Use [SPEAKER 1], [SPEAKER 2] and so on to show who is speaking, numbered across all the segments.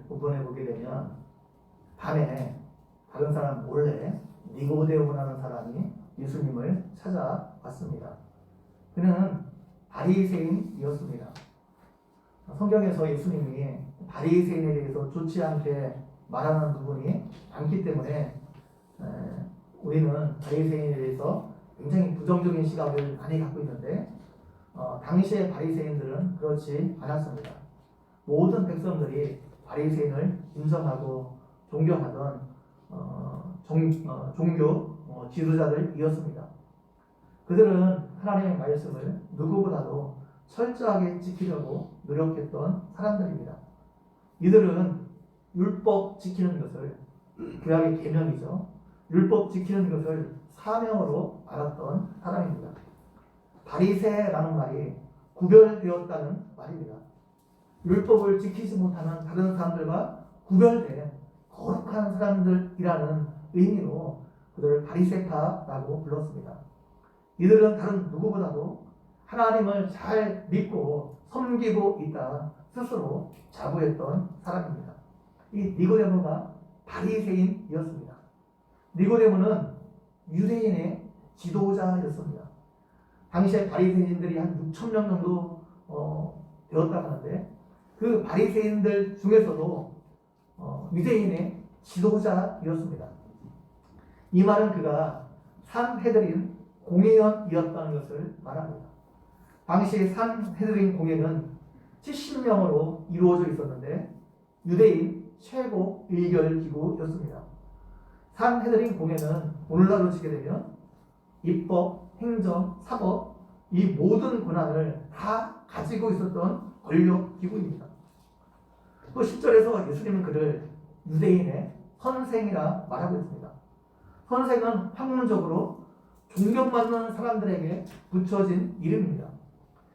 [SPEAKER 1] 부분에 보게 되면 밤에 다른 사람 몰래 니고데모라는 사람이 예수님을 찾아왔습니다. 그는 바리새인이었습니다. 성경에서 예수님이 바리새인에 대해서 좋지 않게 말하는 부분이 많기 때문에 우리는 바리새인에 대해서 굉장히 부정적인 시각을 많이 갖고 있는데 당시의 바리새인들은 그렇지 않았습니다. 모든 백성들이 바리새인을 인정하고 존경하던 종교 지도자들이었습니다. 그들은 하나님의 말씀을 누구보다도 철저하게 지키려고 노력했던 사람들입니다. 이들은 율법 지키는 것을, 구약의 계명이죠, 율법 지키는 것을 사명으로 알았던 사람입니다. 바리새라는 말이 구별되었다는 말입니다. 율법을 지키지 못하는 다른 사람들과 구별된 거룩한 사람들이라는 의미로 그들을 바리새파라고 불렀습니다. 이들은 다른 누구보다도 하나님을 잘 믿고 섬기고 있다 스스로 자부했던 사람입니다. 이 니고데모가 바리새인이었습니다. 니고데모는 유대인의 지도자였습니다. 당시에 바리새인들이 한 6천 명 정도 되었다고 하는데 그 바리새인들 중에서도 유대인의 지도자였습니다. 이 말은 그가 산헤드린 공회원이었다는 것을 말합니다. 당시 산헤드린 공회는 70명으로 이루어져 있었는데 유대인 최고 의결 기구였습니다. 산헤드린 공회는 오늘날로 치게 되면 입법, 행정, 사법 이 모든 권한을 다 가지고 있었던 권력 기구입니다. 또 10절에서 예수님은 그를 유대인의 선생이라 말하고 있습니다. 선생은 학문적으로 존경받는 사람들에게 붙여진 이름입니다.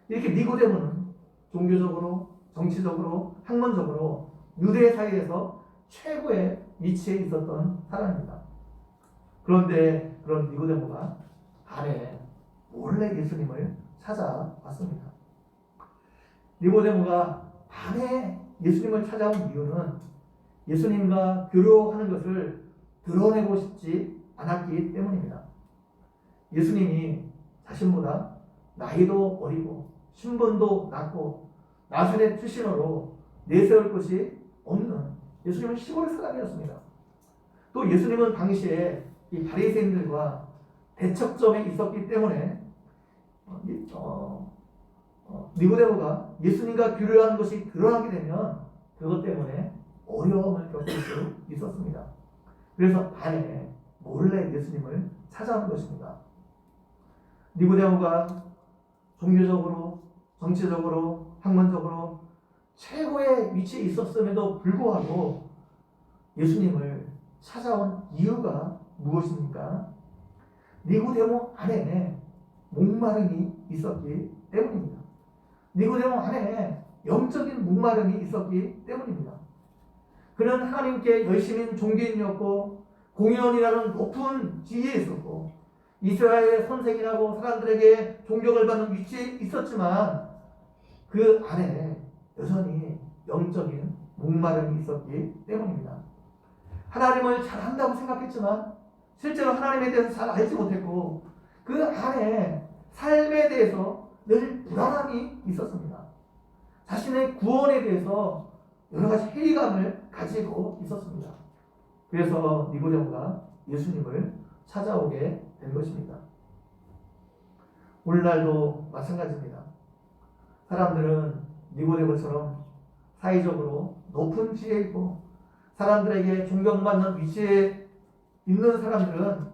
[SPEAKER 1] 이렇게 니고데모는 종교적으로, 정치적으로, 학문적으로 유대 사회에서 최고의 위치에 있었던 사람입니다. 그런데 그런 니고데모가 밤에 몰래 예수님을 찾아왔습니다. 니고데모가 밤에 예수님을 찾아온 이유는 예수님과 교류하는 것을 드러내고 싶지 않았기 때문입니다. 예수님이 자신보다 나이도 어리고 신분도 낮고 나사렛 출신으로 내세울 것이 없는 예수님은 시골 사람이었습니다. 또 예수님은 당시에 이 바리새인들과 대척점에 있었기 때문에 니고데모가 예수님과 교류하는 것이 드러나게 되면 그것 때문에 어려움을 겪을 수 있었습니다. 그래서 밤에 몰래 예수님을 찾아온 것입니다. 니고데모가 종교적으로, 정치적으로, 학문적으로 최고의 위치에 있었음에도 불구하고 예수님을 찾아온 이유가 무엇입니까? 니고데모 안에 목마름이 있었기 때문입니다. 니고데모 안에 영적인 목마름이 있었기 때문입니다. 그는 하나님께 열심인 종교인이었고 공의원이라는 높은 지위에 있었고 이스라엘의 선생이라고 사람들에게 존경을 받는 위치에 있었지만 그 안에 여전히 영적인 목마름이 있었기 때문입니다. 하나님을 잘 안다고 생각했지만 실제로 하나님에 대해서 잘 알지 못했고 그 안에 삶에 대해서 늘 불안함이 있었습니다. 자신의 구원에 대해서 여러 가지 회의감을 가지고 있었습니다. 그래서 니고데모가 예수님을 찾아오게 된 것입니다. 오늘날도 마찬가지입니다. 사람들은 니고데모처럼 사회적으로 높은 지위에 있고 사람들에게 존경받는 위치에 있는 사람들은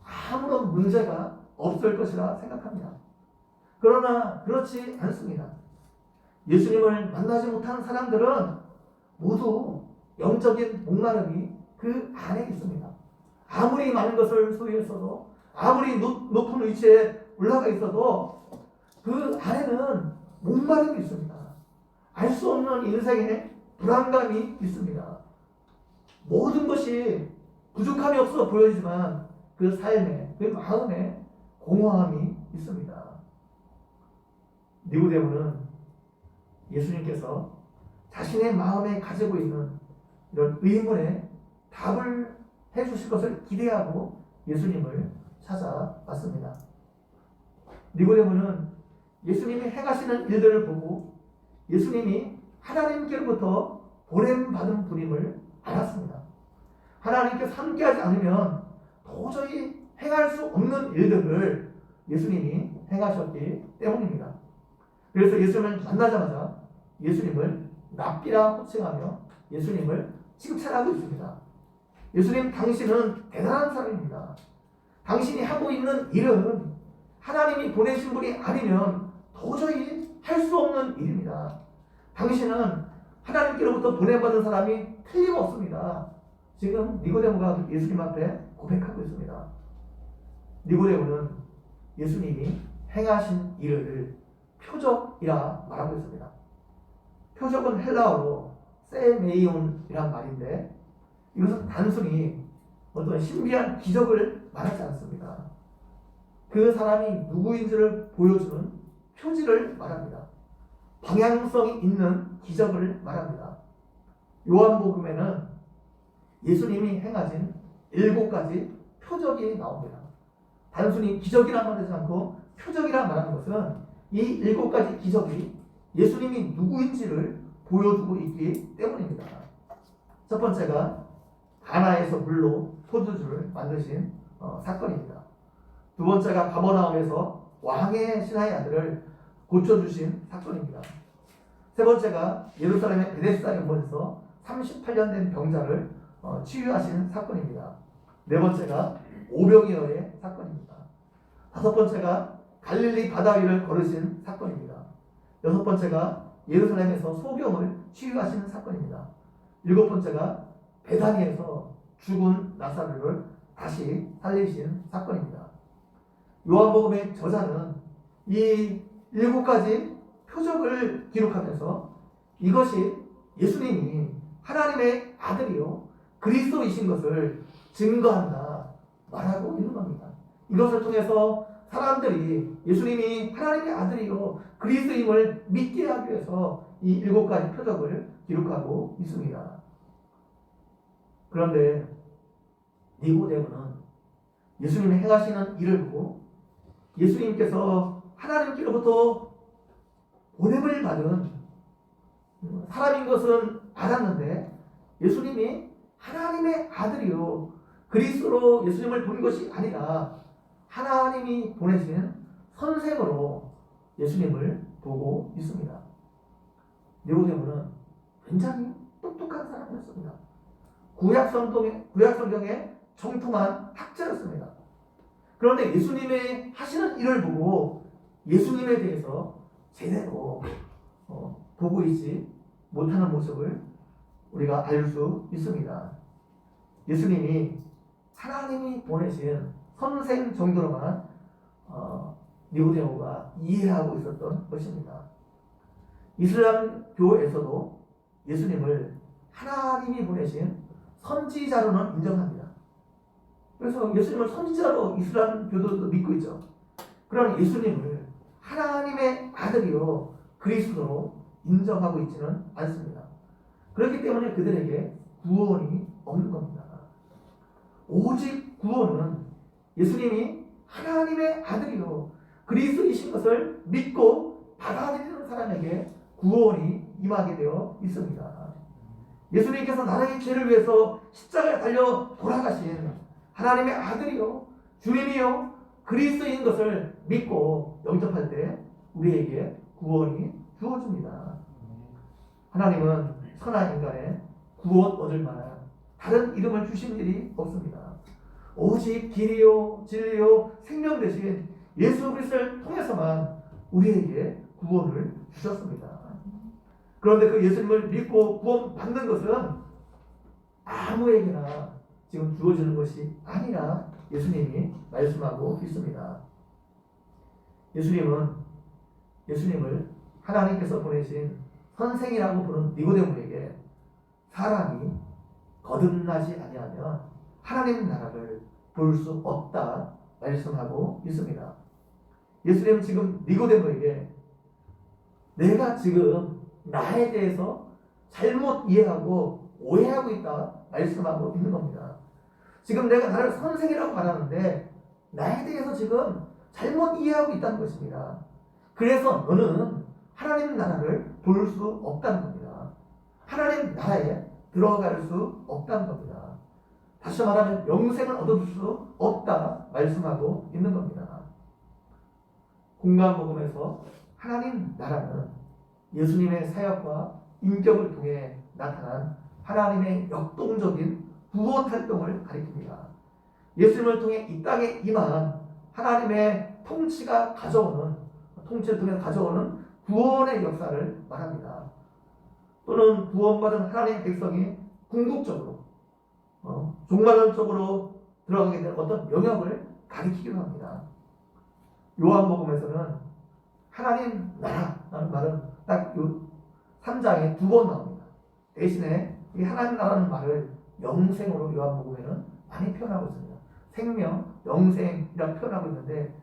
[SPEAKER 1] 아무런 문제가 없을 것이라 생각합니다. 그러나 그렇지 않습니다. 예수님을 만나지 못한 사람들은 모두 영적인 목마름이 그 안에 있습니다. 아무리 많은 것을 소유했어도 아무리 높은 위치에 올라가 있어도 그 안에는 목마름이 있습니다. 알 수 없는 인생의 불안감이 있습니다. 모든 것이 부족함이 없어 보여지지만 그 삶에, 그 마음에 공허함이 있습니다. 니고데모는 예수님께서 자신의 마음에 가지고 있는 이런 의문에 답을 해주실 것을 기대하고 예수님을 찾아왔습니다. 니고데모는 예수님이 행하시는 일들을 보고 예수님이 하나님께로부터 보냄받은 분임을 알았습니다. 하나님께서 함께하지 않으면 도저히 행할 수 없는 일들을 예수님이 행하셨기 때문입니다. 그래서 예수님을 만나자마자 예수님을 랍비라 호칭하며 예수님을 칭찬하고 있습니다. 예수님, 당신은 대단한 사람입니다. 당신이 하고 있는 일은 하나님이 보내신 분이 아니면 도저히 할 수 없는 일입니다. 당신은 하나님께로부터 보내받은 사람이 틀림없습니다. 지금 니고데모가 예수님 앞에 고백하고 있습니다. 니고데모는 예수님이 행하신 일을 표적이라 말하고 있습니다. 표적은 헬라어로 세메이온이란 말인데 이것은 단순히 어떤 신비한 기적을 말하지 않습니다. 그 사람이 누구인지를 보여주는 표지를 말합니다. 방향성이 있는 기적을 말합니다. 요한복음에는 예수님이 행하신 7가지 표적이 나옵니다. 단순히 기적이란 말하지 않고 표적이란 말하는 것은 이 7가지 기적이 예수님이 누구인지를 보여주고 있기 때문입니다. 첫 번째가 가나에서 물로 포도주를 만드신 사건입니다. 두 번째가 가버나움에서 왕의 신하의 아들을 고쳐주신 사건입니다. 세 번째가 예루살렘의 베데스다 연못에서 38년 된 병자를 치유하신 사건입니다. 네 번째가 오병이어의 사건입니다. 다섯 번째가 갈릴리 바다 위를 걸으신 사건입니다. 여섯 번째가 예루살렘에서 소경을 치유하시는 사건입니다. 일곱 번째가 베다니에서 죽은 나사로를 다시 살리신 사건입니다. 요한복음의 저자는 이 7가지 표적을 기록하면서 이것이 예수님이 하나님의 아들이요 그리스도이신 것을 증거한다 말하고 있는 겁니다. 이것을 통해서 사람들이 예수님이 하나님의 아들이요 그리스도임을 믿게 하기 위해서 이 7가지 표적을 기록하고 있습니다. 그런데 니고데모는 예수님이 행하시는 일을 보고 예수님께서 하나님께로부터 보냄을 받은 사람인 것은 알았는데 예수님이 하나님의 아들이요 그리스도로 예수님을 본 것이 아니라 하나님이 보내신 선생으로 예수님을 보고 있습니다. 니고데모는 굉장히 똑똑한 사람이었습니다. 구약성경의 정통한 학자였습니다. 그런데 예수님의 하시는 일을 보고 예수님에 대해서 제대로 보고 있지 못하는 모습을 우리가 알 수 있습니다. 예수님이 하나님이 보내신 선생 정도로만 니고데모가 이해하고 있었던 것입니다. 이슬람교에서도 예수님을 하나님이 보내신 선지자로는 인정합니다. 그래서 예수님을 선지자로 이슬람교도도 믿고 있죠. 그러나 예수님을 하나님의 아들이요 그리스도로 인정하고 있지는 않습니다. 그렇기 때문에 그들에게 구원이 없는 겁니다. 오직 구원은 예수님이 하나님의 아들이요 그리스도이신 것을 믿고 받아들이는 사람에게 구원이 임하게 되어 있습니다. 예수님께서 나라의 죄를 위해서 십자가에 달려 돌아가신 하나님의 아들이요 주님이요 그리스도인 것을 믿고 영접할 때 우리에게 구원이 주어집니다. 하나님은 선한 인간의 구원 얻을 만한 다른 이름을 주신 일이 없습니다. 오직 길이요 진리요 생명 되신 예수 그리스도를 통해서만 우리에게 구원을 주셨습니다. 그런데 그 예수님을 믿고 구원 받는 것은 아무에게나 지금 주어지는 것이 아니라 예수님이 말씀하고 있습니다. 예수님을 하나님께서 보내신 선생이라고 부른 니고데모에게 사람이 거듭나지 아니하면 하나님 나라를 볼 수 없다 말씀하고 있습니다. 예수님은 지금 니고데모에게 내가 지금 나에 대해서 잘못 이해하고 오해하고 있다 말씀하고 있는 겁니다. 지금 내가 나를 선생이라고 말하는데 나에 대해서 지금 잘못 이해하고 있다는 것입니다. 그래서 너는 하나님 나라를 볼 수 없다는 겁니다. 하나님 나라에 들어갈 수 없다는 겁니다. 다시 말하면 영생을 얻어줄 수 없다 말씀하고 있는 겁니다. 공관복음에서 하나님 나라는 예수님의 사역과 인격을 통해 나타난 하나님의 역동적인 구원 활동을 가리킵니다. 예수님을 통해 이 땅에 임한 하나님의 통치를 통해 가져오는 구원의 역사를 말합니다. 또는 구원받은 하나님의 백성이 궁극적으로 종말론적으로 들어가게 된 어떤 영역을 가리키기도 합니다. 요한복음에서는 하나님 나라라는 말은 딱 이 3장에 2번 나옵니다. 대신에 이 하나님 나라는 말을 영생으로 요한복음에는 많이 표현하고 있습니다. 생명, 영생이라고 표현하고 있는데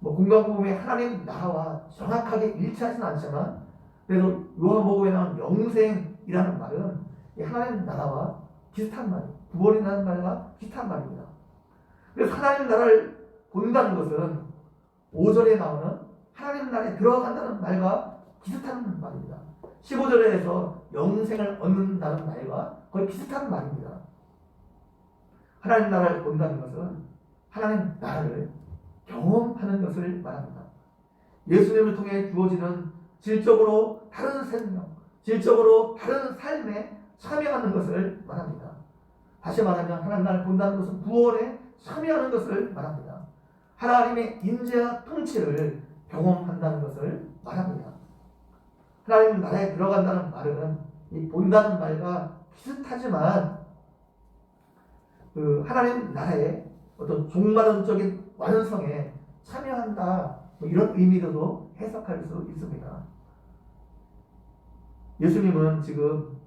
[SPEAKER 1] 공관복음의 하나님 나라와 정확하게 일치하지는 않지만 그래도 요한복음에 나온 영생이라는 말은 이 하나님 나라와 비슷한 말이에요. 구원이라는 말과 비슷한 말입니다. 그래서 하나님 나라를 본다는 것은 5절에 나오는 하나님 나라에 들어간다는 말과 비슷한 말입니다. 15절에서 영생을 얻는다는 말과 거의 비슷한 말입니다. 하나님 나라를 본다는 것은 하나님 나라를 경험하는 것을 말합니다. 예수님을 통해 주어지는 질적으로 다른 생명, 질적으로 다른 삶에 참여하는 것을 말합니다. 다시 말하면 하나님 나라를 본다는 것은 구원에 참여하는 것을 말합니다. 하나님의 인재와 통치를 경험한다는 것을 말합니다. 하나님 나라에 들어간다는 말은 이 본다는 말과 비슷하지만 하나님 나라의 어떤 종말론적인 완성에 참여한다 이런 의미로도 해석할 수 있습니다. 예수님은 지금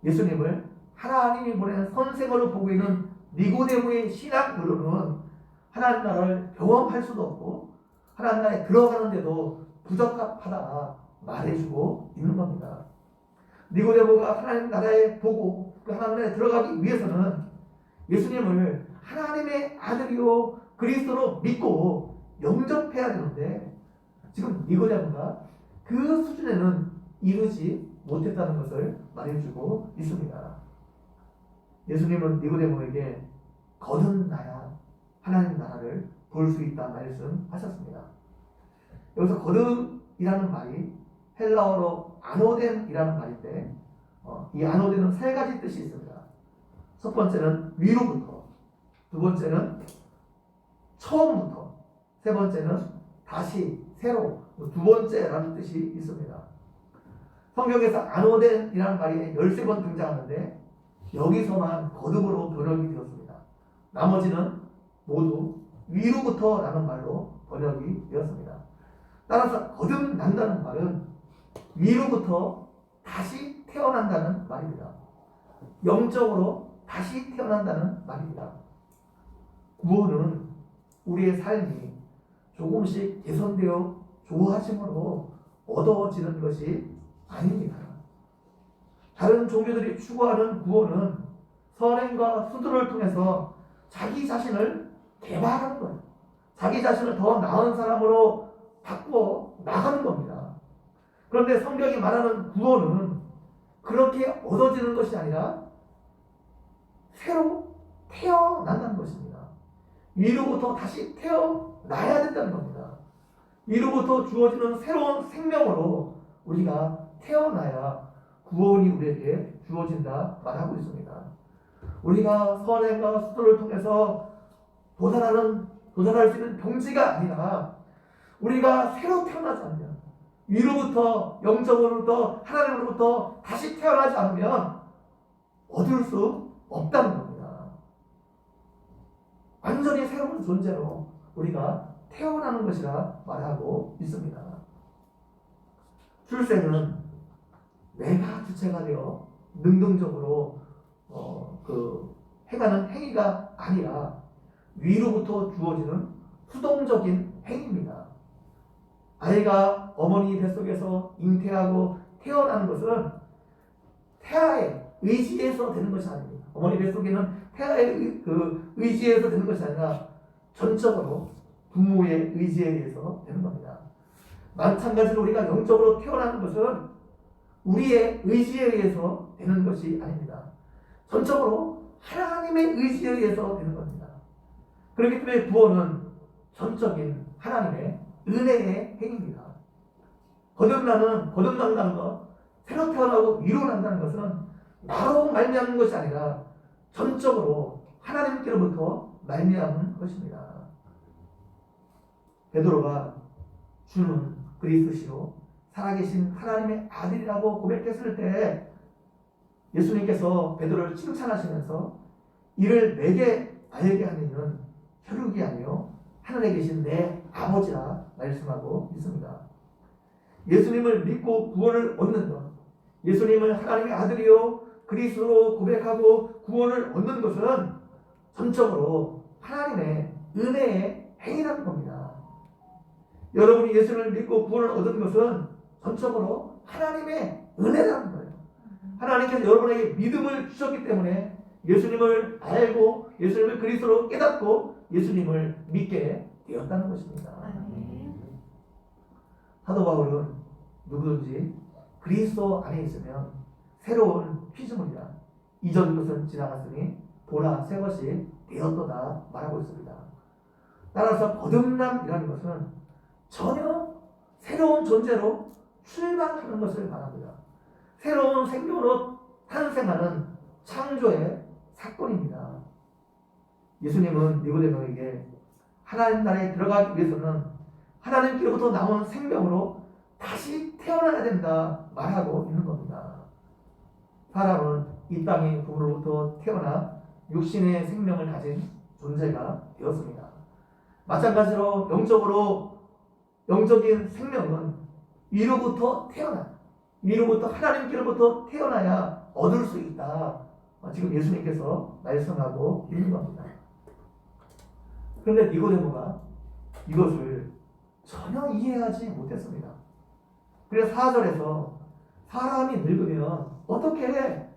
[SPEAKER 1] 예수님을 하나님이 보낸 선생으로 보고 있는 니고데모의 신학으로는 하나님 나라를 경험할 수도 없고 하나님 나라에 들어가는데도 부적합하다 말해주고 있는 겁니다. 니고데모가 하나님 나라에 보고 그 하나님 나라에 들어가기 위해서는 예수님을 하나님의 아들이요 그리스도로 믿고 영접해야 되는데 지금 니고데모가 그 수준에는 이르지 못했다는 것을 말해주고 있습니다. 예수님은 니고데모에게 거듭나야 하나님 나라를 볼 수 있다 말씀하셨습니다. 여기서 거듭이라는 말이 헬라어로 아노덴이라는 말인데 이 아노덴은 세 가지 뜻이 있습니다. 첫 번째는 위로부터, 두 번째는 처음부터, 세 번째는 다시 새로, 두 번째라는 뜻이 있습니다. 성경에서 아노덴이라는 말이 13번 등장하는데 여기서만 거듭으로 번역이 되었습니다. 나머지는 모두 위로부터라는 말로 번역이 되었습니다. 따라서 거듭난다는 말은 위로부터 다시 태어난다는 말입니다. 영적으로 다시 태어난다는 말입니다. 구원은 우리의 삶이 조금씩 개선되어 좋아짐으로 얻어지는 것이 아닙니다. 다른 종교들이 추구하는 구원은 선행과 수도를 통해서 자기 자신을 개발하는 거예요. 자기 자신을 더 나은 사람으로 바꾸어 나가는 겁니다. 그런데 성경이 말하는 구원은 그렇게 얻어지는 것이 아니라 새로 태어난다는 것입니다. 위로부터 다시 태어나야 된다는 겁니다. 위로부터 주어지는 새로운 생명으로 우리가 태어나야 구원이 우리에게 주어진다 말하고 있습니다. 우리가 선행과 수도를 통해서 도달할 수 있는 경지가 아니라 우리가 새로 태어나지 않으면 위로부터 영적으로부터 하나님으로부터 다시 태어나지 않으면 얻을 수 없다는 겁니다. 완전히 새로운 존재로 우리가 태어나는 것이라 말하고 있습니다. 출생은 내가 주체가 되어 능동적으로 행하는 행위가 아니라 위로부터 주어지는 수동적인 행위입니다. 아이가 어머니 뱃속에서 잉태하고 태어나는 것은 태아의 의지에서 되는 것이 아닙니다. 어머니 뱃속에는 태아의 의지에서 되는 것이 아니라 전적으로 부모의 의지에 의해서 되는 겁니다. 마찬가지로 우리가 영적으로 태어나는 것은 우리의 의지에 의해서 되는 것이 아닙니다. 전적으로 하나님의 의지에 의해서 되는 겁니다. 그렇기 때문에 구원은 전적인 하나님의 은혜의 행위입니다. 거듭난다는 것, 새로 태어나고 위로 난다는 것은 나로 말미암는 것이 아니라 전적으로 하나님께로부터 말미암은 것입니다. 베드로가 주는 그리스도시요 살아계신 하나님의 아들이라고 고백했을 때 예수님께서 베드로를 칭찬하시면서 이를 내게 알게 하는 이는 혈육이 아니요 하늘에 계신 내 아버지라 말씀하고 있습니다. 예수님을 믿고 구원을 얻는 것, 예수님을 하나님의 아들이요 그리스도로 고백하고 구원을 얻는 것은 전적으로 하나님의 은혜의 행위라는 겁니다. 여러분이 예수님을 믿고 구원을 얻은 것은 전적으로 하나님의 은혜라는 거예요. 하나님께서 여러분에게 믿음을 주셨기 때문에 예수님을 알고 예수님을 그리스도로 깨닫고 예수님을 믿게 되었다는 것입니다. 사도 바울은 누구든지 그리스도 안에 있으면 새로운 피조물이라 이전 것은 지나갔으니 보라 새 것이 되었도다 말하고 있습니다. 따라서 거듭남이라는 것은 전혀 새로운 존재로 출발하는 것을 말합니다. 새로운 생명으로 탄생하는 창조의 사건입니다. 예수님은 니고데모에게 하나님 나라에 들어가기 위해서는 하나님께로부터 나온 생명으로 다시 태어나야 된다 말하고 있는 겁니다. 사람은 이 땅의 부모로부터 태어나 육신의 생명을 가진 존재가 되었습니다. 마찬가지로 영적인 생명은 위로부터 하나님께로부터 태어나야 얻을 수 있다. 지금 예수님께서 말씀하고 있는 겁니다. 그런데 니고데모가 이것을 전혀 이해하지 못했습니다. 그래서 4절에서 사람이 늙으면 어떻게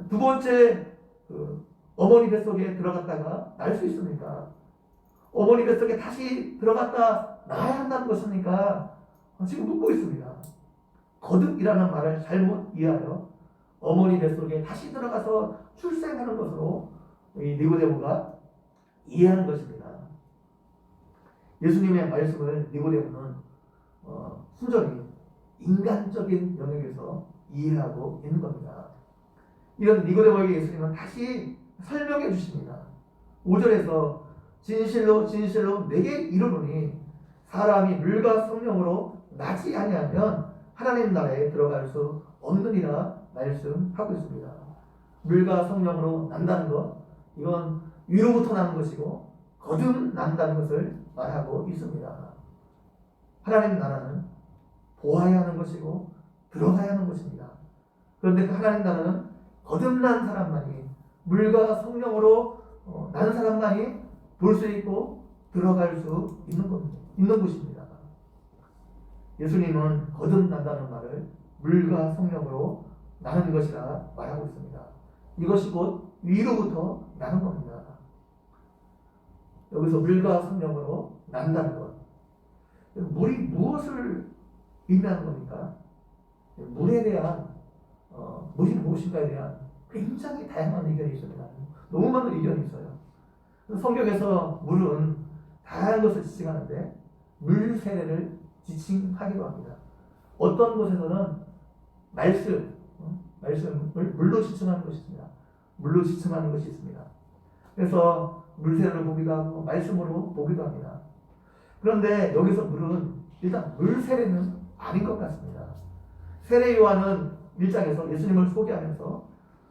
[SPEAKER 1] 두 번째 어머니 뱃속에 들어갔다가 날 수 있습니까? 어머니 뱃속에 다시 들어갔다 나야 한다는 것입니까? 지금 묻고 있습니다. 거듭이라는 말을 잘못 이해하여 어머니 뱃속에 다시 들어가서 출생하는 것으로 이 니고데모가 이해하는 것입니다. 예수님의 말씀을 니고데모는 순전히 인간적인 영역에서 이해하고 있는 겁니다. 이런 니고데모에게 예수님은 다시 설명해 주십니다. 5절에서 진실로 진실로 내게 이르노니 사람이 물과 성령으로 나지 아니하면 하나님 나라에 들어갈 수 없느니라 말씀하고 있습니다. 물과 성령으로 난다는 것, 이건 위로부터 나는 것이고 거듭난다는 것을 말하고 있습니다. 하나님 나라는 보아야 하는 것이고 들어가야 하는 것입니다. 그런데 그 하나님 나라는 거듭난 사람만이 물과 성령으로 난 사람만이 볼 수 있고 들어갈 수 있는 곳입니다. 예수님은 거듭난다는 말을 물과 성령으로 나는 것이라 말하고 있습니다. 이것이 곧 위로부터 나는 겁니다. 여기서 물과 성령으로 난다는 것. 물이 무엇을 의미하는 겁니까? 물에 대한 물이 무엇인가에 대한 굉장히 다양한 의견이 있습니다. 너무 많은 의견이 있어요. 성경에서 물은 다양한 것을 지칭하는데 물 세례를 지칭하기도 합니다. 어떤 곳에서는 말씀을 물로 지칭하는 것이 있습니다. 물로 지칭하는 것이 있습니다. 그래서 물 세례를 보기도 하고 말씀으로 보기도 합니다. 그런데 여기서 물은 일단 물 세례는 아닌 것 같습니다. 세례 요한은 1장에서 예수님을 소개하면서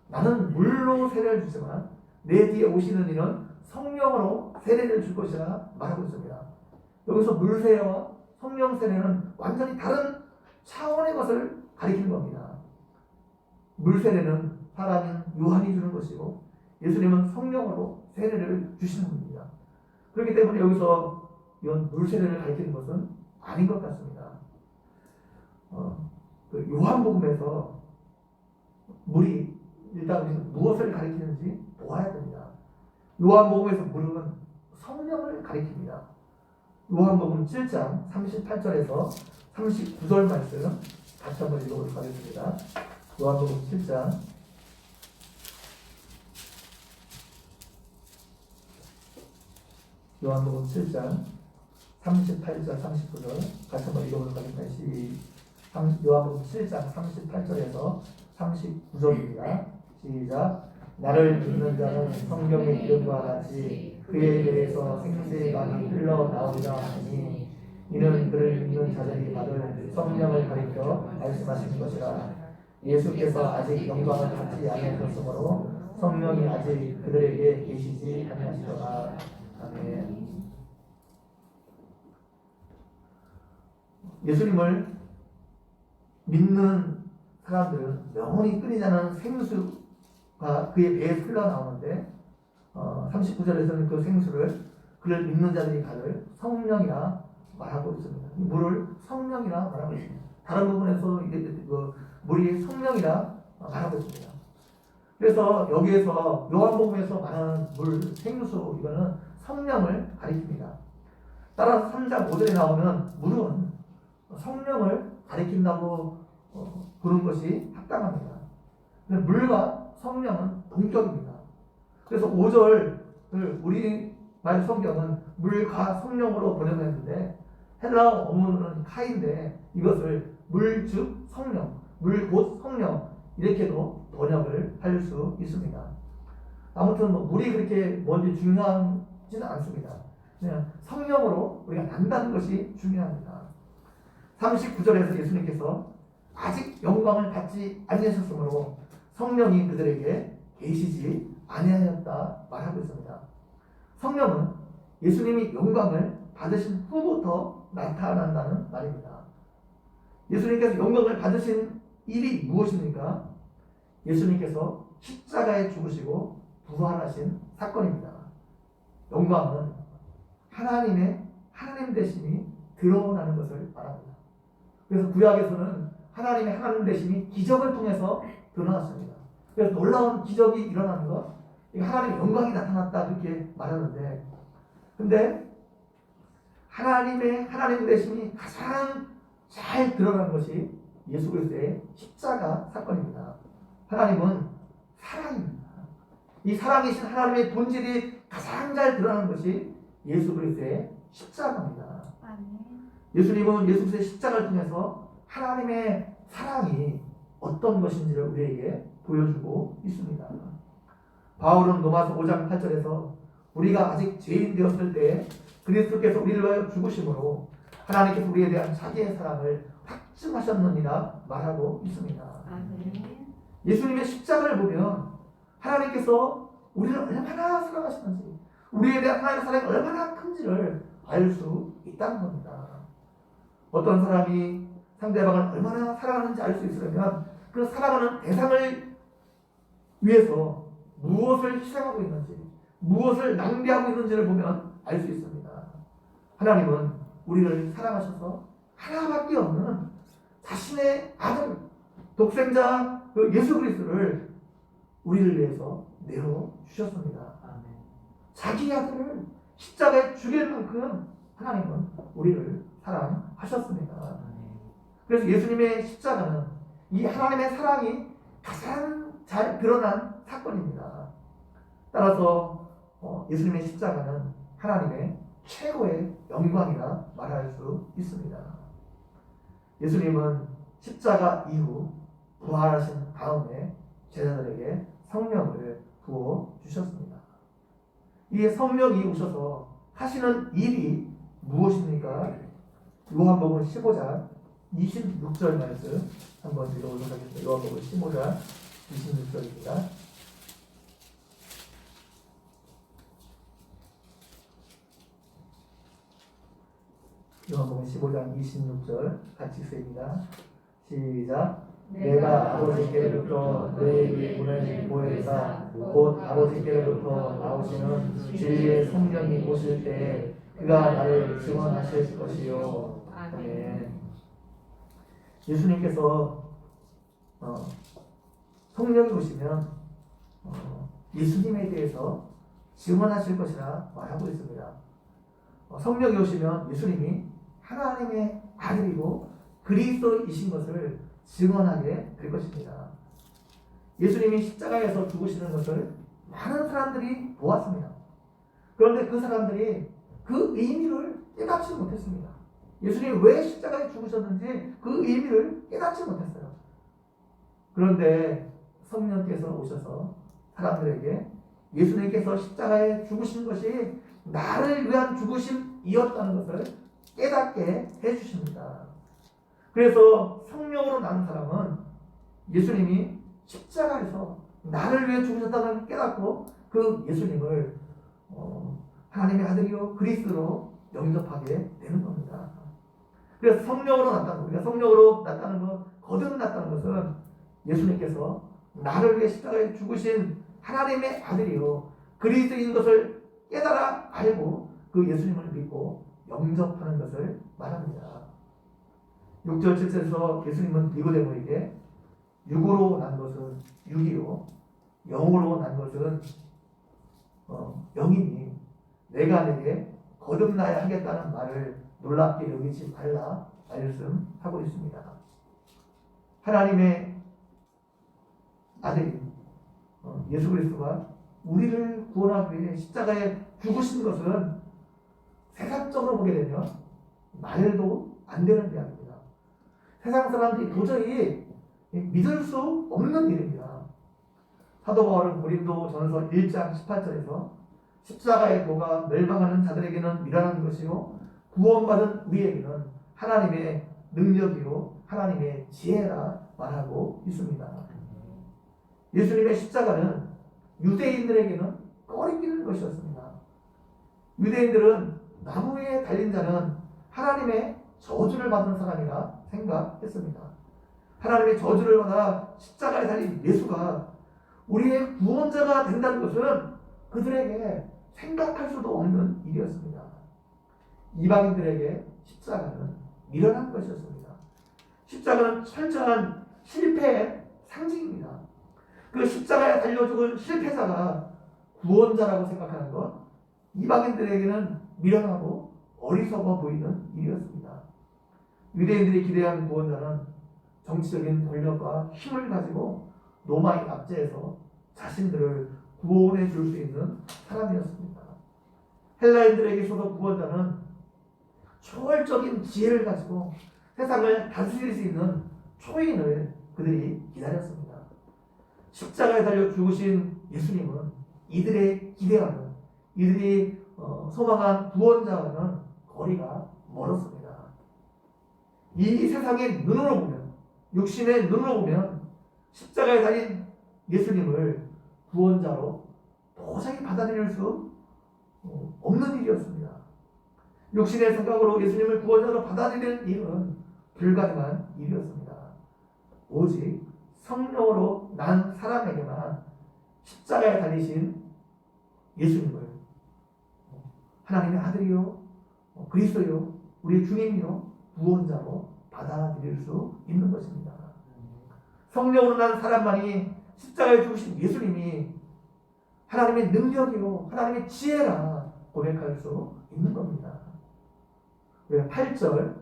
[SPEAKER 1] 나는 물로 세례를 주지만 내 뒤에 오시는 이는 성령으로 세례를 줄 것이라 말하고 있습니다. 여기서 물 세례와 성령 세례는 완전히 다른 차원의 것을 가리키는 겁니다. 물 세례는 사람인 요한이 주는 것이고 예수님은 성령으로 세례를 주시는 겁니다. 그렇기 때문에 여기서 이건 물 세례를 가리키는 것은 아닌 것 같습니다. 그 요한복음에서 물이 일단 우리는 무엇을 가리키는지 보아야 됩니다. 요한복음에서 물은 성령을 가리킵니다. 요한복음 7장 38절에서 39절 말씀 다시 한번 읽어보도록 하겠습니다. 요한복음 7장 요한복음 7장 38절 39절 같이 한번 읽어보도록 하겠습니다. 요한복음 7장 38절에서 39절입니다. 시작. 나를 믿는 자는 성경의 이름과 같이 그에 대해서 생수의 강이 흘러나오리라 하니 이는 그를 믿는 자들이 받을 성령을 가리켜 말씀하신 것이라. 예수께서 아직 영광을 받지 아니하셨으므로 성령이 아직 그들에게 계시지 아니하시더라. 아멘. 예수님을 믿는 사람들은 영원히 끊이지 않은 생수가 그의 배에 흘러나오는데 39절에서는 그 생수를 그를 믿는 자들이 받을 성령이라 말하고 있습니다. 물을 성령이라 말하고 있습니다. 다른 부분에서 물이 성령이라 말하고 있습니다. 그래서 여기에서 요한복음에서 말하는 물, 생수 이거는 성령을 가리킵니다. 따라서 3장 5절에 나오면 물은 성령을 가리킨다고 부른 것이 합당합니다. 물과 성령은 동격입니다. 그래서 5절을 우리말 성경은 물과 성령으로 번역했는데 헬라어 어문은 카인데 이것을 물 즉 성령, 물 곧 성령 이렇게도 번역을 할 수 있습니다. 아무튼 물이 그렇게 뭔지 중요하지는 않습니다. 그냥 성령으로 우리가 난다는 것이 중요합니다. 39절에서 예수님께서 아직 영광을 받지 아니하셨으므로 성령이 그들에게 계시지 아니하였다 말하고 있습니다. 성령은 예수님이 영광을 받으신 후부터 나타난다는 말입니다. 예수님께서 영광을 받으신 일이 무엇입니까? 예수님께서 십자가에 죽으시고 부활하신 사건입니다. 영광은 하나님의 하나님 되심이 드러나는 것을 말합니다. 그래서 구약에서는 하나님의 하나님 되심이 기적을 통해서 드러났습니다. 그래서 놀라운 기적이 일어나는 것, 하나님의 영광이 나타났다 그렇게 말하는데, 근데 하나님의 하나님 되심이 가장 잘 드러난 것이 예수 그리스도의 십자가 사건입니다. 하나님은 사랑입니다. 이 사랑이신 하나님의 본질이 가장 잘 드러나는 것이 예수 그리스도의 십자가입니다. 예수님은 예수 그리스도의 십자가를 통해서 하나님의 사랑이 어떤 것인지를 우리에게 보여주고 있습니다. 바울은 로마서 5장 8절에서 우리가 아직 죄인 되었을 때 그리스도께서 우리를 위하여 죽으심으로 하나님께서 우리에 대한 자기의 사랑을 확증하셨느니라 말하고 있습니다. 예수님의 십자가를 보면 하나님께서 우리를 얼마나 사랑하시는지, 우리에 대한 하나님의 사랑이 얼마나 큰지를 알 수 있다는 겁니다. 어떤 사람이 상대방을 얼마나 사랑하는지 알 수 있으려면 그 사랑하는 대상을 위해서 무엇을 희생하고 있는지, 무엇을 낭비하고 있는지를 보면 알 수 있습니다. 하나님은 우리를 사랑하셔서 하나밖에 없는 자신의 아들, 독생자 예수 그리스도를 우리를 위해서 내어주셨습니다. 자기 아들을 십자가에 죽일 만큼 하나님은 우리를 사랑하셨습니다. 그래서 예수님의 십자가는 이 하나님의 사랑이 가장 잘 드러난 사건입니다. 따라서 예수님의 십자가는 하나님의 최고의 영광이라 말할 수 있습니다. 예수님은 십자가 이후 부활하신 다음에 제자들에게 성령을 부어주셨습니다. 이 성령이 오셔서 하시는 일이 무엇입니까? 요한복음 15장 26절 말씀 한번 읽어보도록 하겠습니다. 요한복음 15장 26절입니다. 요한복음 15장 26절 같이 읽습니다. 시작. 내가 아버지께로부터 너희에게 보내신 보혜사 곧 아버지께로부터 나오시는 진리의 성령이 오실 때에 그가 나를 증언하실 것이요. 아멘. 예수님께서 성령이 오시면 예수님에 대해서 증언하실 것이라 말하고 있습니다. 성령이 오시면 예수님이 하나님의 아들이고 그리스도이신 것을 증언하게 될 것입니다. 예수님이 십자가에서 죽으시는 것을 많은 사람들이 보았습니다. 그런데 그 사람들이 그 의미를 깨닫지 못했습니다. 예수님이 왜 십자가에 죽으셨는지 그 의미를 깨닫지 못했어요. 그런데 성령께서 오셔서 사람들에게 예수님께서 십자가에 죽으신 것이 나를 위한 죽으심이었다는 것을 깨닫게 해주십니다. 그래서 성령으로 난 사람은 예수님이 십자가에서 나를 위해 죽으셨다는 걸 깨닫고 그 예수님을 하나님의 아들이요 그리스도로 영접하게 되는 겁니다. 그래서 성령으로 났다는 것, 우리가 성령으로 났다는 것, 거듭났다는 것은 예수님께서 나를 위해 십자가에 죽으신 하나님의 아들이요 그리스도인 것을 깨달아 알고 그 예수님을 믿고 영접하는 것을 말합니다. 6절 7절에서 예수님은 니고데모에게 육으로 난 것은 육이요 영으로 난 것은 영이니 내가 내게 거듭나야 하겠다는 말을 놀랍게 여기지 말라 말씀하고 있습니다. 하나님의 아들인 예수 그리스도가 우리를 구원하기 위해 십자가에 죽으신 것은 세상적으로 보게 되면 말도 안 되는 이야기입니다. 세상 사람들이 도저히 믿을 수 없는 일입니다. 사도 바울은 고린도 전서 1장 18절에서 십자가의 도가 멸망하는 자들에게는 미련한 것이요 구원받은 우리에게는 하나님의 능력이요 하나님의 지혜라 말하고 있습니다. 예수님의 십자가는 유대인들에게는 꺼리끼는 것이었습니다. 유대인들은 나무 위에 달린 자는 하나님의 저주를 받은 사람이라 생각했습니다. 하나님의 저주를 받아 십자가에 달린 예수가 우리의 구원자가 된다는 것은 그들에게 생각할 수도 없는 일이었습니다. 이방인들에게 십자가는 미련한 것이었습니다. 십자가는 철저한 실패의 상징입니다. 그 십자가에 달려 죽은 실패자가 구원자라고 생각하는 것, 이방인들에게는 미련하고 어리석어 보이는 일이었습니다. 유대인들이 기대한 구원자는 정치적인 권력과 힘을 가지고 로마의 압제에서 자신들을 구원해 줄 수 있는 사람이었습니다. 헬라인들에게 있어서 구원자는 초월적인 지혜를 가지고 세상을 다스릴 수 있는 초인을 그들이 기다렸습니다. 십자가에 달려 죽으신 예수님은 이들의 기대와는 이들이 소망한 구원자와는 거리가 멀었습니다. 이 세상의 눈으로 보면, 육신의 눈으로 보면 십자가에 달린 예수님을 구원자로 도저히 받아들일 수 없는 일이었습니다. 육신의 생각으로 예수님을 구원자로 받아들이는 일은 불가능한 일이었습니다. 오직 성령으로 난 사람에게만 십자가에 달리신 예수님을 하나님의 아들이요 그리스도요 우리의 주님이요 구원자로 받아들일 수 있는 것입니다. 성령으로 난 사람만이 십자가에 죽으신 예수님이 하나님의 능력이요 하나님의 지혜라 고백할 수 있는 겁니다. 8절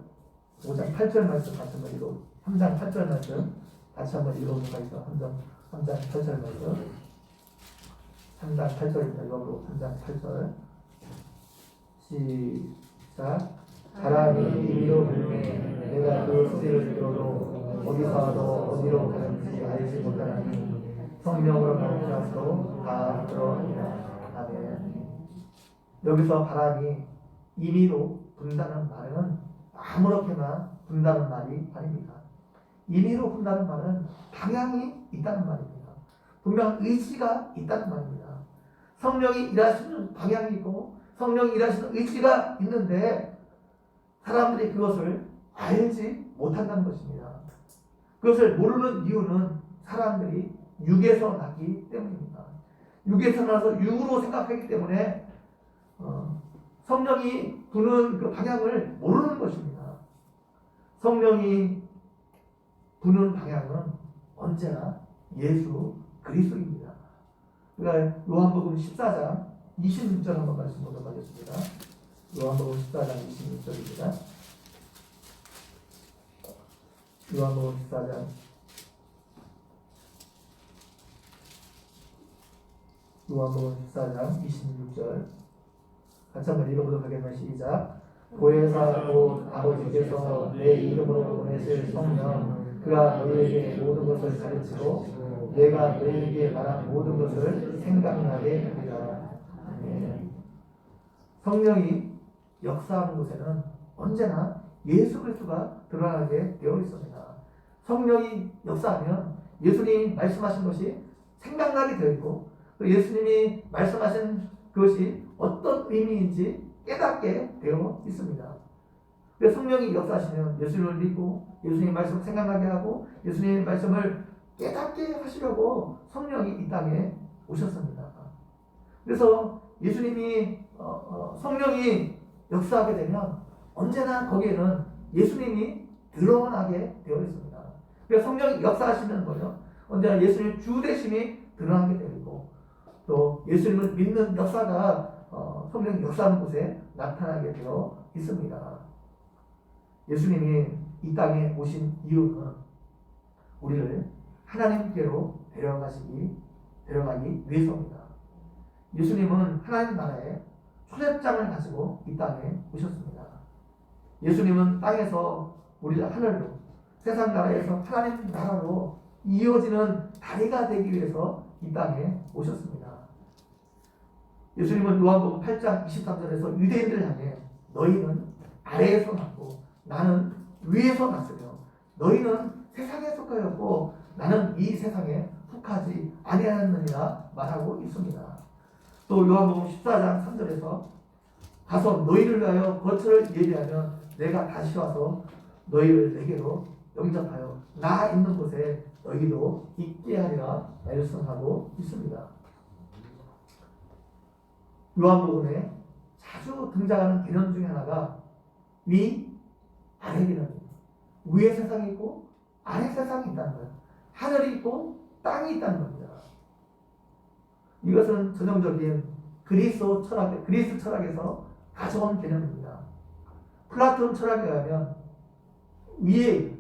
[SPEAKER 1] 5장 8절 말씀 같이 한번 읽어 3장 8절 말씀 같이 한번 읽어볼까 해서 3장 8절 말씀 3장 8절입니다. 읽어보고 3장 8절 시작. 바람이 이리로 불매 내가 그 소리를 들어도 어디서 어디로 가는지 알지 못하나니 성령으로 가는 자로 다 들어가니라. 아멘. 여기서 바람이 임의로 분다는 말은 아무렇게나 분다는 말이 아닙니다. 임의로 분다는 말은 방향이 있다는 말입니다. 분명 의지가 있다는 말입니다. 성령이 일하시는 방향이 있고 성령이 일하시는 의지가 있는데 사람들이 그것을 알지 못한다는 것입니다. 그것을 모르는 이유는 사람들이 육에서 났기 때문입니다. 육에서 나서 육으로 생각하기 때문에 성령이 부는 그 방향을 모르는 것입니다. 성령이 부는 방향은 언제나 예수 그리스도입니다. 그러니까 요한복음 14장 26절 한번 말씀 보도록 하겠습니다. 요한복음 14장 26절입니다. 요한복음 14장 요한복음 14장 26절 같이 한번 읽어보도록 하겠습니다. 시작. 보혜사 곧 아버지께서 내 이름으로 보내실 성령 그가 너희에게 모든 것을 가르치고 내가 너희에게 말한 모든 것을 생각나게 하리라. 성령이 역사하는 곳에는 언제나 예수 그리스도가 드러나게 되어 있습니다. 성령이 역사하면 예수님이 말씀하신 것이 생각나게 되어 있고 또 예수님이 말씀하신 그것이 어떤 의미인지 깨닫게 되어 있습니다. 그래서 성령이 역사하시면 예수님을 믿고 예수님의 말씀을 생각나게 하고 예수님의 말씀을 깨닫게 하시려고 성령이 이 땅에 오셨습니다. 그래서 예수님이 성령이 역사하게 되면 언제나 거기에는 예수님이 드러나게 되어 있습니다. 그래서 성령이 역사하시는 거죠. 언제나 예수님의 주되심이 드러나게 되어 있고 또 예수님을 믿는 역사가 성령이 역사하는 곳에 나타나게 되어 있습니다. 예수님이 이 땅에 오신 이유는 우리를 하나님께로 데려가기 위해서입니다. 예수님은 하나님 나라의 초대장을 가지고 이 땅에 오셨습니다. 예수님은 땅에서 우리를 하늘로 세상 나라에서 하나님 나라로 이어지는 다리가 되기 위해서 이 땅에 오셨습니다. 예수님은 요한복음 8장 23절에서 유대인들을 향해 너희는 아래에서 났고 나는 위에서 났으며 너희는 세상에 속하였고 나는 이 세상에 속하지 아니하였느니라 말하고 있습니다. 또 요한복음 14장 3절에서 가서 너희를 위하여 거처를 예비하면 내가 다시 와서 너희를 내게로 영접하여 나 있는 곳에 너희도 있게 하리라 말씀하고 있습니다. 요한복음에 자주 등장하는 개념 중에 하나가 위, 아래 개념입니다. 위에 세상이 있고 아래 세상이 있다는 거예요. 하늘이 있고 땅이 있다는 겁니다. 이것은 전형적인 그리스 철학에서 가져온 개념입니다. 플라톤 철학에 의하면 위에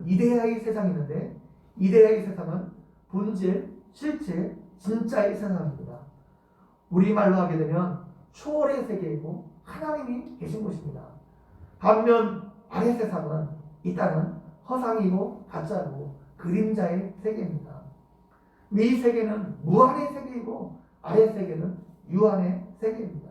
[SPEAKER 1] 이데아의 세상이 있는데 이데아의 세상은 본질, 실체, 진짜의 세상입니다. 우리말로 하게 되면 초월의 세계이고 하나님이 계신 곳입니다. 반면 아래 세상은 이 땅은 허상이고 가짜고 그림자의 세계입니다. 위 세계는 무한의 세계이고 아래 세계는 유한의 세계입니다.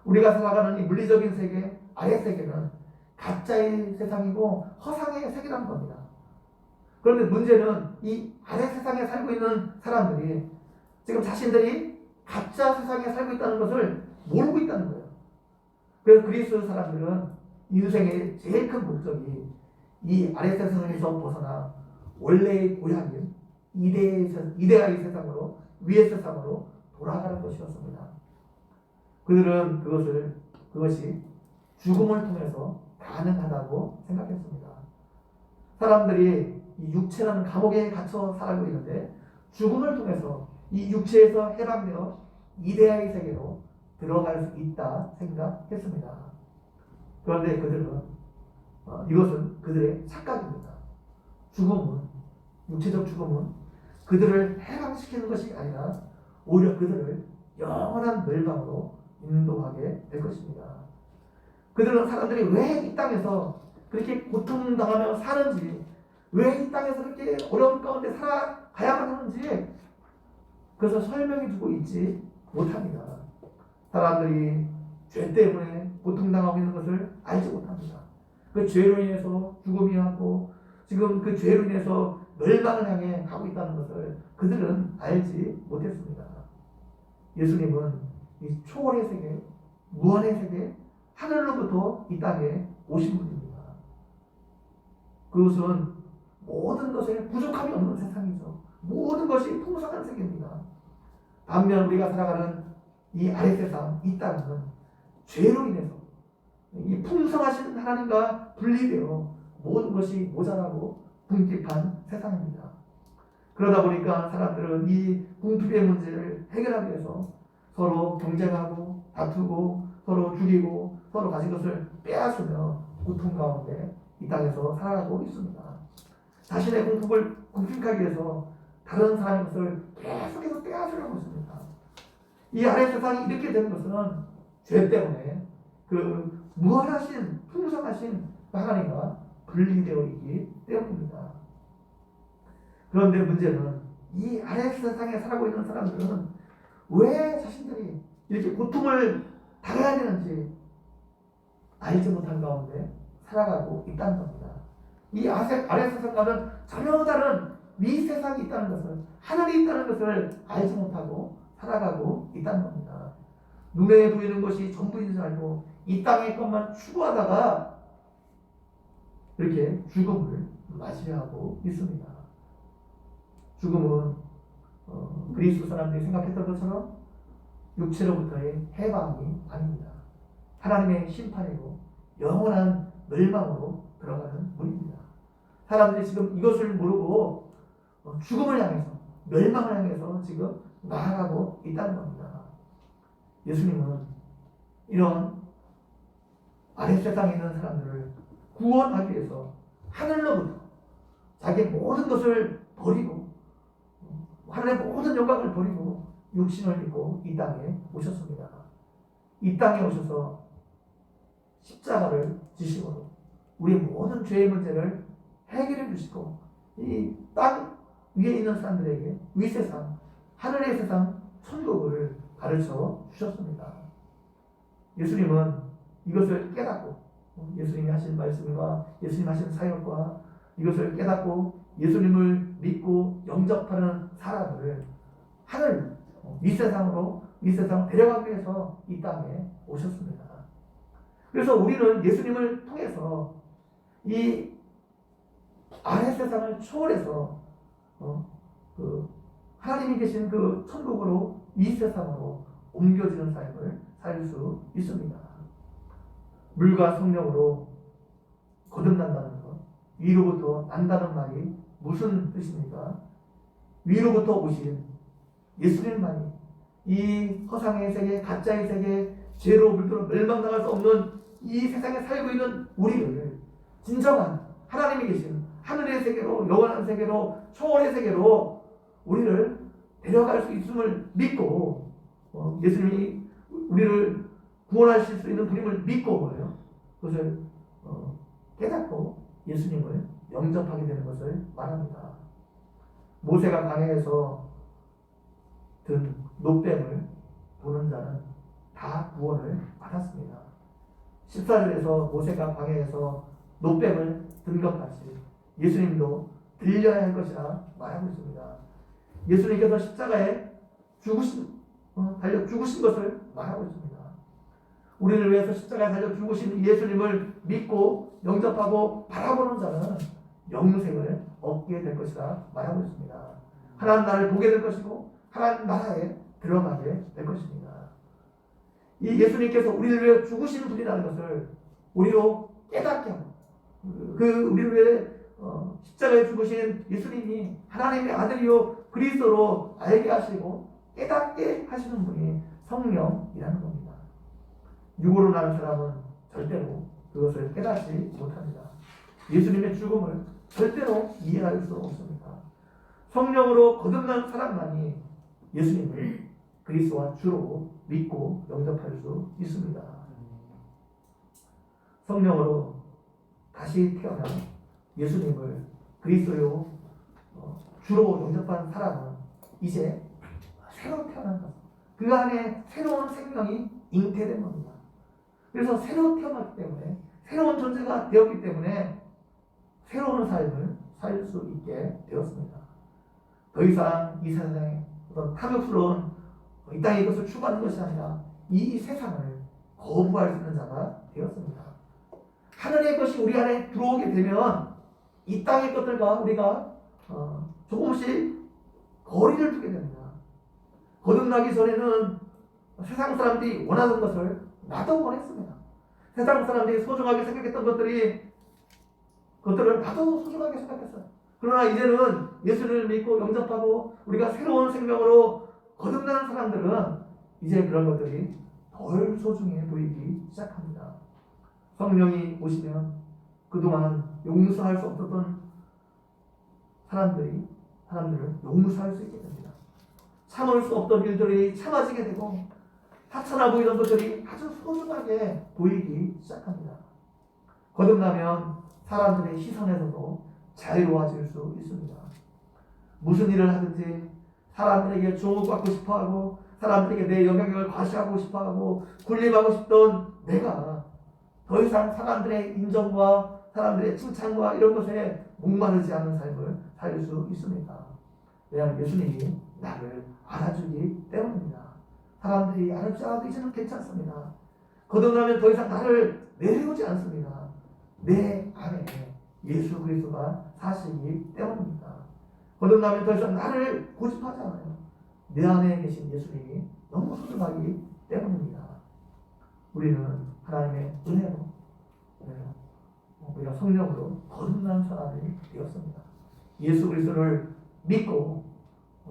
[SPEAKER 1] 우리가 살아가는 이 물리적인 세계, 아래 세계는 가짜의 세상이고 허상의 세계라는 겁니다. 그런데 문제는 이 아래 세상에 살고 있는 사람들이 지금 자신들이 가짜 세상에 살고 있다는 것을 모르고 있다는 거예요. 그래서 그리스 사람들은 인생의 제일 큰 목적이 이 아래 세상에서 벗어나 원래의 고향인 이데아의 세상으로 위의 세상으로 돌아가는 것이었습니다. 그들은 그것이 죽음을 통해서 가능하다고 생각했습니다. 사람들이 이 육체라는 감옥에 갇혀 살고 있는데 죽음을 통해서 이 육체에서 해방되어 이데아의 세계로 들어갈 수 있다 생각했습니다. 그런데 그들은 이것은 그들의 착각입니다. 육체적 죽음은 그들을 해방시키는 것이 아니라 오히려 그들을 영원한 멸망으로 인도하게 될 것입니다. 그들은 사람들이 왜 이 땅에서 그렇게 고통당하며 사는지, 왜 이 땅에서 그렇게 어려운 가운데 살아가야만 하는지 그래서 설명해 주고 있지 못합니다. 사람들이 죄 때문에 고통당하고 있는 것을 알지 못합니다. 그 죄로 인해서 죽음이 왔고 지금 그 죄로 인해서 멸망을 향해 가고 있다는 것을 그들은 알지 못했습니다. 예수님은 이 초월의 세계, 무한의 세계, 하늘로부터 이 땅에 오신 분입니다. 그것은 모든 것에 부족함이 없는 세상이죠. 모든 것이 풍성한 세계입니다. 반면 우리가 살아가는 이 아래 세상, 이 땅은 죄로 인해서 이 풍성하신 하나님과 분리되어 모든 것이 모자라고 궁핍한 세상입니다. 그러다 보니까 사람들은 이 궁핍의 문제를 해결하기 위해서 서로 경쟁하고 다투고 서로 죽이고 서로 가진 것을 빼앗으며 고통 가운데 이 땅에서 살아가고 있습니다. 자신의 궁핍을 굽히기 위해서 다른 사람의 것을 계속해서 빼앗으려고 했습니다. 이 아래 세상이 이렇게 된 것은 죄 때문에 그 무한하신 풍성하신 하나님과 분리되어 있기 때문입니다. 그런데 문제는 이 아래 세상에 살고 있는 사람들은 왜 자신들이 이렇게 고통을 당해야 되는지 알지 못한 가운데 살아가고 있다는 겁니다. 이 아래 세상과는 전혀 다른 위 세상이 있다는 것을, 하늘이 있다는 것을 알지 못하고 살아가고 있다는 겁니다. 눈에 보이는 것이 전부인 줄 알고 이 땅의 것만 추구하다가 이렇게 죽음을 맞이하고 있습니다. 죽음은 그리스 사람들이 생각했던 것처럼 육체로부터의 해방이 아닙니다. 하나님의 심판이고 영원한 멸망으로 들어가는 문입니다. 사람들이 지금 이것을 모르고 죽음을 향해서, 멸망을 향해서 지금 나아가고 있다는 겁니다. 예수님은 이런 아래 세상에 있는 사람들을 구원하기 위해서 하늘로부터 자기의 모든 것을 버리고 하늘의 모든 영광을 버리고 육신을 입고 이 땅에 오셨습니다. 이 땅에 오셔서 십자가를 지심으로 우리의 모든 죄의 문제를 해결해 주시고 이 땅 위에 있는 사람들에게 위세상, 하늘의 세상, 천국을 가르쳐 주셨습니다. 예수님은 이것을 깨닫고 예수님이 하신 말씀과 예수님 하신 사역과 이것을 깨닫고 예수님을 믿고 영접하는 사람을 하늘 윗세상으로 데려가기 위해서 이 땅에 오셨습니다. 그래서 우리는 예수님을 통해서 이 아래 세상을 초월해서 하나님이 계신 그 천국으로 이 세상으로 옮겨지는 삶을 살 수 있습니다. 물과 성령으로 거듭난다는 것, 위로부터 난다는 말이 무슨 뜻입니까? 위로부터 오신 예수님만이 이 허상의 세계, 가짜의 세계, 죄로 물들어 멸망당할 수 없는 이 세상에 살고 있는 우리를 진정한 하나님이 계신 하늘의 세계로, 영원한 세계로, 초월의 세계로 우리를 데려갈 수 있음을 믿고 예수님이 우리를 구원하실 수 있는 분임을 믿고 그것을 깨닫고 예수님을 영접하게 되는 것을 말합니다. 모세가 광야에서 든 노뱀을 보는 자는 다 구원을 받았습니다. 14절에서 모세가 광야에서 노뱀을 든 것 같이 예수님도 들려야 할 것이라 말하고 있습니다. 예수님께서 십자가에 달려 죽으신 것을 말하고 있습니다. 우리를 위해서 십자가에 달려 죽으신 예수님을 믿고 영접하고 바라보는 자는 영생을 얻게 될 것이라 말하고 있습니다. 하나님 나라를 보게 될 것이고 하나님 나라에 들어가게 될 것입니다. 이 예수님께서 우리를 위해 죽으신 분이라는 것을 우리로 깨닫게 하고 우리를 위해 십자가에 죽으신 예수님이 하나님의 아들이요 그리스도로 알게 하시고 깨닫게 하시는 분이 성령이라는 겁니다. 육으로 나는 사람은 절대로 그것을 깨닫지 못합니다. 예수님의 죽음을 절대로 이해할 수 없습니다. 성령으로 거듭난 사람만이 예수님을 그리스도와 주로 믿고 영접할 수 있습니다. 성령으로 다시 태어난 예수님을 그리스도로 주로 영접한 사람은 이제 새로 태어난 것. 그 안에 새로운 생명이 잉태된 겁니다. 그래서 새로 태어났기 때문에 새로운 존재가 되었기 때문에 새로운 삶을 살 수 있게 되었습니다. 더 이상 이 세상에 어떤 탐욕스러운 이 땅의 것을 추구하는 것이 아니라 이 세상을 거부할 수 있는 자가 되었습니다. 하늘의 것이 우리 안에 들어오게 되면 이 땅의 것들과 우리가 조금씩 거리를 두게 됩니다. 거듭나기 전에는 세상 사람들이 원하는 것을 나도 원했습니다. 세상 사람들이 소중하게 생각했던 것들을 나도 소중하게 생각했어요. 그러나 이제는 예수를 믿고 영접하고 우리가 새로운 생명으로 거듭나는 사람들은 이제 그런 것들이 덜 소중해 보이기 시작합니다. 성령이 오시면 그동안 용서할 수 없었던 사람들을 용서할 수 있게 됩니다. 참을 수 없던 일들이 참아지게 되고 하찮아 보이던 것들이 아주 소중하게 보이기 시작합니다. 거듭나면 사람들의 시선에서도 자유로워질 수 있습니다. 무슨 일을 하든지 사람들에게 주목받고 싶어하고 사람들에게 내 영향력을 과시하고 싶어하고 군림하고 싶던 내가 더 이상 사람들의 인정과 사람들의 칭찬과 이런 것에 목마르지 않은 삶을 살 수 있습니다. 왜냐하면 예수님이 나를 알아주기 때문입니다. 사람들이 알지 않아도 이제는 괜찮습니다. 거듭나면 더 이상 나를 내려오지 않습니다. 내 안에 예수 그리스도가 사시기 때문입니다. 거듭나면 더 이상 나를 고집하지 않아요. 내 안에 계신 예수님이 너무 소중하기 때문입니다. 우리는 하나님의 은혜로 우리가 성령으로 거듭난 사람이 되었습니다. 예수 그리스도를 믿고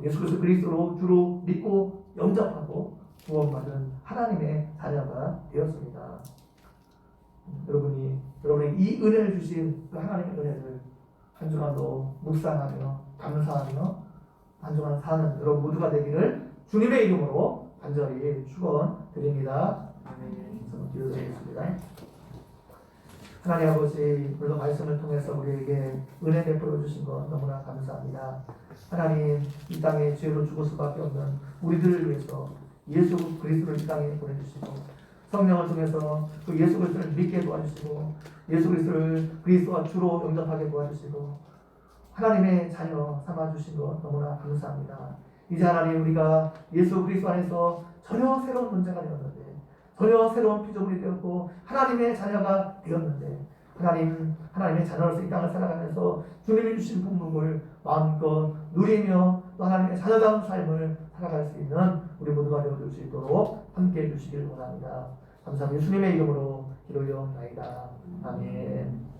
[SPEAKER 1] 예수 그리스도로 주로 믿고 영접하고 구원받은 하나님의 자녀가 되었습니다. 여러분의 이 은혜를 주신 그 하나님의 은혜를 한 주간도 묵상하며 감사하며 한 주간 사는 여러분 모두가 되기를 주님의 이름으로 간절히 축원드립니다. 아멘. 기도드리겠습니다. 하나님 아버지, 오늘도 말씀을 통해서 우리에게 은혜 베풀어 주신 것 너무나 감사합니다. 하나님, 이 땅에 죄로 죽을 수밖에 없는 우리들을 위해서 예수 그리스도를 이 땅에 보내주시고 성령을 통해서 그 예수 그리스도를 믿게 도와주시고 예수 그리스도를 그리스도와 주로 영접하게 도와주시고 하나님의 자녀 삼아주신 것 너무나 감사합니다. 이제 하나님, 우리가 예수 그리스도 안에서 전혀 새로운 존재가 되었는데 전혀 새로운 피조물이 되었고 하나님의 자녀가 되었는데 하나님의 자녀로서 이 땅을 살아가면서 주님이 주신 복목을 마음껏 누리며 또 하나님의 자녀다운 삶을 살아갈 수 있는 우리 모두가 되어줄 수 있도록 함께해 주시길 원합니다. 감사합니다. 예수님의 이름으로 기도하옵나이다. 아멘.